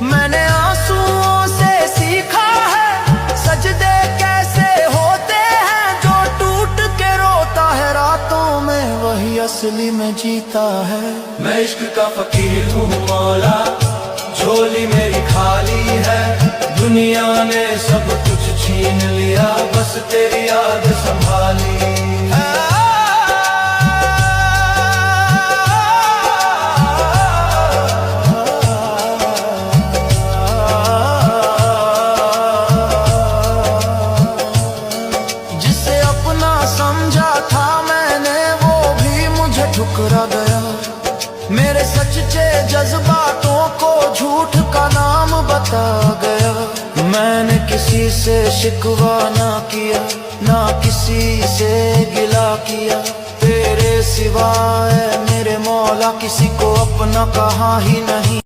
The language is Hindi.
मैंने आंसुओं से सीखा है सजदे कैसे होते हैं। जो टूट के रोता है रातों में वही असली में जीता है। मैं इश्क का फकीर हूँ मौला, झोली मेरी खाली है। दुनिया ने सब कुछ छीन लिया, बस तेरी याद संभाली है। जिसे अपना समझा था मैंने वो भी मुझे ठुकरा गया। मेरे सच्चे जज्बातों को झूठ का नाम बता गया। मैंने किसी से शिकवा ना किया, ना किसी से गिला किया। तेरे सिवाय मेरे मौला किसी को अपना कहा ही नहीं।